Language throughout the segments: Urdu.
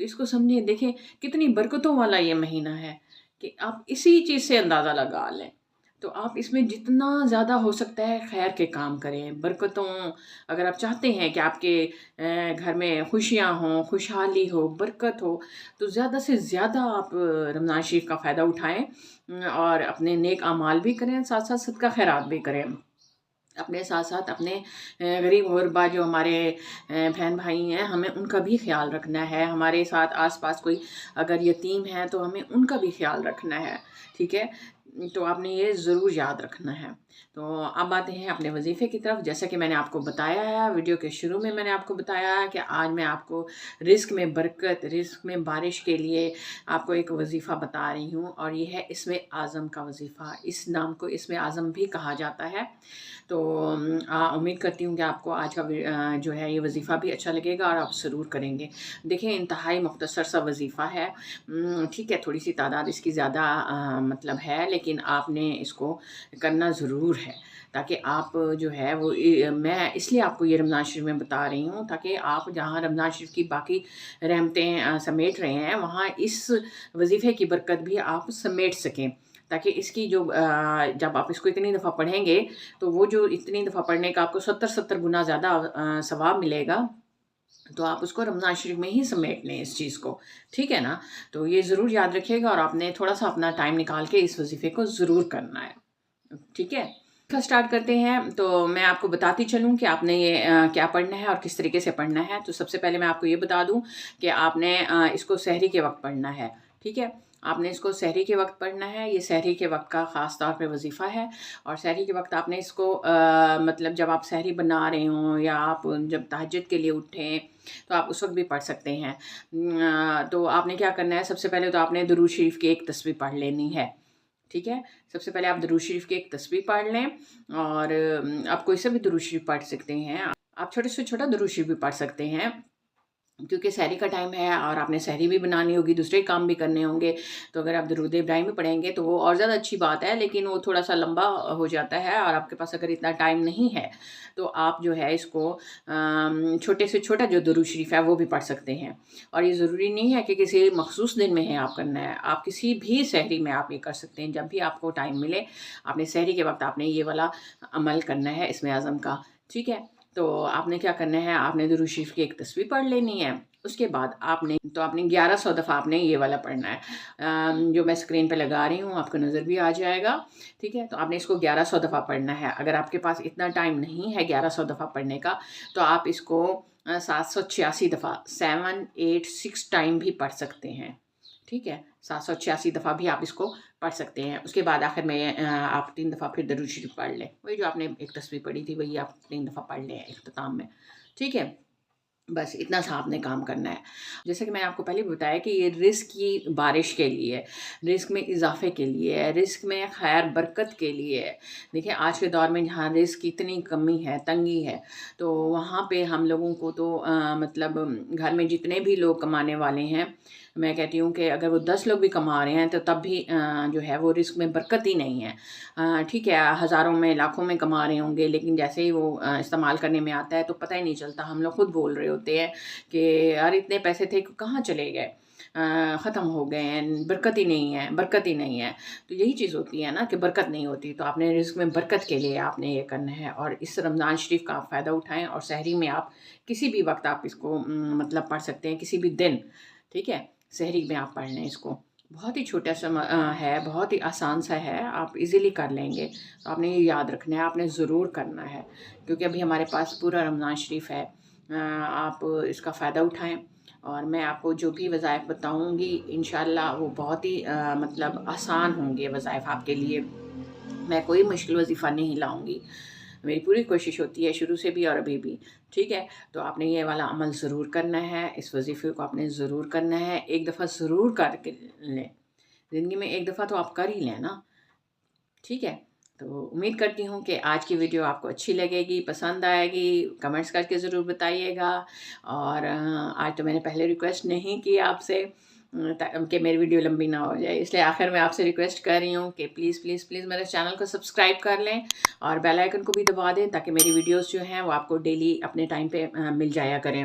تو اس کو سمجھیں، دیکھیں کتنی برکتوں والا یہ مہینہ ہے کہ آپ اسی چیز سے اندازہ لگا لیں۔ تو آپ اس میں جتنا زیادہ ہو سکتا ہے خیر کے کام کریں، برکتوں، اگر آپ چاہتے ہیں کہ آپ کے گھر میں خوشیاں ہوں، خوشحالی ہو، برکت ہو، تو زیادہ سے زیادہ آپ رمضان شریف کا فائدہ اٹھائیں اور اپنے نیک اعمال بھی کریں، ساتھ ساتھ صدقہ خیرات بھی کریں، اپنے ساتھ ساتھ اپنے غریب غربا جو ہمارے بہن بھائی ہیں، ہمیں ان کا بھی خیال رکھنا ہے، ہمارے ساتھ آس پاس کوئی اگر یتیم ہے تو ہمیں ان کا بھی خیال رکھنا ہے، ٹھیک ہے؟ تو آپ نے یہ ضرور یاد رکھنا ہے۔ تو اب آتے ہیں اپنے وظیفے کی طرف۔ جیسا کہ میں نے آپ کو بتایا ہے ویڈیو کے شروع میں، میں نے آپ کو بتایا ہے کہ آج میں آپ کو رزق میں برکت، رزق میں بارش کے لیے آپ کو ایک وظیفہ بتا رہی ہوں، اور یہ ہے اسم اعظم کا وظیفہ۔ اس نام کو اسم اعظم بھی کہا جاتا ہے۔ تو امید کرتی ہوں کہ آپ کو آج کا جو ہے یہ وظیفہ بھی اچھا لگے گا اور آپ ضرور کریں گے۔ دیکھیں انتہائی مختصر سا وظیفہ ہے، ٹھیک ہے، تھوڑی سی تعداد اس کی زیادہ مطلب ہے، لیکن آپ نے اس کو کرنا ضرور ہے، تاکہ آپ جو ہے وہ، میں اس لیے آپ کو یہ رمضان شریف میں بتا رہی ہوں تاکہ آپ جہاں رمضان شریف کی باقی رحمتیں سمیٹ رہے ہیں، وہاں اس وظیفے کی برکت بھی آپ سمیٹ سکیں، تاکہ اس کی جو جب آپ اس کو اتنی دفعہ پڑھیں گے تو وہ جو اتنی دفعہ پڑھنے کا آپ کو 70 گنا زیادہ ثواب ملے گا، تو آپ اس کو رمضان شریف میں ہی سمیٹ لیں اس چیز کو، ٹھیک ہے نا؟ تو یہ ضرور یاد رکھیے گا، اور آپ نے تھوڑا سا اپنا ٹائم نکال کے اس وظیفے کو ضرور کرنا ہے، ٹھیک ہے؟ اسٹارٹ کرتے ہیں۔ تو میں آپ کو بتاتی چلوں کہ آپ نے یہ کیا پڑھنا ہے اور کس طریقے سے پڑھنا ہے۔ تو سب سے پہلے میں آپ کو یہ بتا دوں کہ آپ نے اس کو سحری کے وقت پڑھنا ہے، ٹھیک ہے؟ آپ نے اس کو سحری کے وقت پڑھنا ہے، یہ سحری کے وقت کا خاص طور پہ وظیفہ ہے، اور سحری کے وقت آپ نے اس کو مطلب جب آپ سحری بنا رہے ہوں یا آپ جب تہجد کے لیے اٹھیں تو آپ اس وقت بھی پڑھ سکتے ہیں۔ تو آپ نے کیا کرنا ہے، سب سے پہلے تو آپ نے درود شریف کی ایک تسبیح پڑھ لینی ہے، ٹھیک ہے؟ سب سے پہلے آپ درود شریف کی ایک تسبیح پڑھ لیں، اور آپ کوئی سا بھی درود شریف پڑھ سکتے ہیں، آپ چھوٹے سے چھوٹا درود شریف بھی پڑھ سکتے ہیں، کیونکہ سحری کا ٹائم ہے اور آپ نے سحری بھی بنانی ہوگی، دوسرے کام بھی کرنے ہوں گے، تو اگر آپ درود ابراہیم بھی پڑھیں گے تو وہ اور زیادہ اچھی بات ہے، لیکن وہ تھوڑا سا لمبا ہو جاتا ہے، اور آپ کے پاس اگر اتنا ٹائم نہیں ہے تو آپ جو ہے اس کو چھوٹے سے چھوٹا جو درود شریف ہے وہ بھی پڑھ سکتے ہیں، اور یہ ضروری نہیں ہے کہ کسی مخصوص دن میں ہے آپ کرنا ہے، آپ کسی بھی سحری میں آپ یہ کر سکتے ہیں، جب بھی آپ کو ٹائم ملے آپ نے سحری کے وقت آپ نے یہ والا عمل کرنا ہے اسم اعظم کا، ٹھیک ہے؟ تو آپ نے کیا کرنا ہے، آپ نے درود شریف کی ایک تسبیح پڑھ لینی ہے، اس کے بعد آپ نے 1100 دفعہ آپ نے یہ والا پڑھنا ہے، جو میں اسکرین پہ لگا رہی ہوں آپ کو نظر بھی آ جائے گا، ٹھیک ہے؟ تو آپ نے اس کو 1100 دفعہ پڑھنا ہے۔ اگر آپ کے پاس اتنا ٹائم نہیں ہے 1100 دفعہ پڑھنے کا تو آپ اس کو 786 دفعہ 786 ٹائم بھی پڑھ سکتے ہیں، ٹھیک ہے؟ 786 دفعہ بھی آپ اس کو پڑھ سکتے ہیں۔ اس کے بعد آخر میں آپ 3 دفعہ پھر درود شریف پڑھ لیں، وہی جو آپ نے ایک تسبیح پڑھی تھی وہی آپ 3 دفعہ پڑھ لیں اختتام میں، ٹھیک ہے؟ بس اتنا سا آپ نے کام کرنا ہے۔ جیسے کہ میں نے آپ کو پہلے بھی بتایا کہ یہ رزق کی بارش کے لیے، رزق میں اضافے کے لیے، رزق میں خیر برکت کے لیے۔ دیکھیں آج کے دور میں جہاں رزق کی اتنی کمی ہے، تنگی ہے، تو وہاں پہ ہم لوگوں کو تو مطلب گھر میں جتنے بھی لوگ کمانے والے ہیں، میں کہتی ہوں کہ اگر وہ 10 لوگ بھی کما رہے ہیں تو تب بھی جو ہے وہ رزق میں برکت ہی نہیں ہے، ٹھیک ہے؟ ہزاروں میں لاکھوں میں کما رہے ہوں گے، لیکن جیسے ہی وہ استعمال کرنے میں آتا ہے تو پتہ ہی نہیں چلتا، ہم لوگ خود بول رہے ہوتے ہیں کہ یار اتنے پیسے تھے کہاں چلے گئے، ختم ہو گئے ہیں، برکت ہی نہیں ہے، برکت ہی نہیں ہے۔ تو یہی چیز ہوتی ہے نا کہ برکت نہیں ہوتی، تو آپ نے رزق میں برکت کے لیے آپ نے یہ کرنا ہے، اور اس رمضان شریف کا آپ فائدہ اٹھائیں، اور سحری میں آپ کسی بھی وقت آپ اس کو مطلب پڑھ سکتے ہیں، کسی بھی دن، ٹھیک ہے؟ سحری میں آپ پڑھ لیں اس کو، بہت ہی چھوٹا سا ہے، بہت ہی آسان سا ہے، آپ ایزیلی کر لیں گے۔ تو آپ نے یہ یاد رکھنا ہے، آپ نے ضرور کرنا ہے، کیونکہ ابھی ہمارے پاس پورا رمضان شریف ہے، آپ اس کا فائدہ اٹھائیں، اور میں آپ کو جو بھی وظائف بتاؤں گی انشاءاللہ وہ بہت ہی مطلب آسان ہوں گے وظائف آپ کے لیے، میں کوئی مشکل وظیفہ نہیں لاؤں گی، میری پوری کوشش ہوتی ہے شروع سے بھی اور ابھی بھی، ٹھیک ہے؟ تو آپ نے یہ والا عمل ضرور کرنا ہے، اس وظیفے کو آپ نے ضرور کرنا ہے، ایک دفعہ ضرور کر کے لیں، زندگی میں ایک دفعہ تو آپ کر ہی لیں نا، ٹھیک ہے؟ تو امید کرتی ہوں کہ آج کی ویڈیو آپ کو اچھی لگے گی، پسند آئے گی، کمنٹس کر کے ضرور بتائیے گا، اور آج تو میں نے پہلے ریکویسٹ نہیں کی آپ سے کہ میری ویڈیو لمبی نہ ہو جائے، اس لیے آخر میں آپ سے ریکویسٹ کر رہی ہوں کہ پلیز پلیز پلیز میرے چینل کو سبسکرائب کر لیں اور بیل آئیکن کو بھی دبا دیں، تاکہ میری ویڈیوز جو ہیں وہ آپ کو ڈیلی اپنے ٹائم پہ مل جایا کریں۔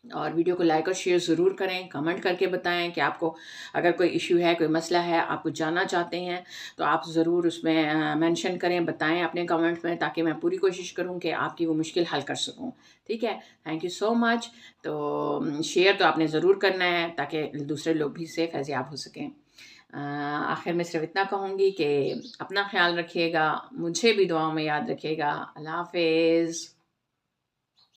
اور ویڈیو کو لائک اور شیئر ضرور کریں، کمنٹ کر کے بتائیں کہ آپ کو اگر کوئی ایشو ہے، کوئی مسئلہ ہے، آپ کو جاننا چاہتے ہیں تو آپ ضرور اس میں مینشن کریں، بتائیں اپنے کمنٹ میں، تاکہ میں پوری کوشش کروں کہ آپ کی وہ مشکل حل کر سکوں. ٹھیک ہے، تھینک یو سو مچ. تو شیئر تو آپ نے ضرور کرنا ہے تاکہ دوسرے لوگ بھی اس سے فیضیاب ہو سکیں. آخر میں صرف اتنا کہوں گی کہ اپنا خیال رکھیے گا، مجھے بھی دعاؤں میں یاد رکھیے گا. اللہ حافظ.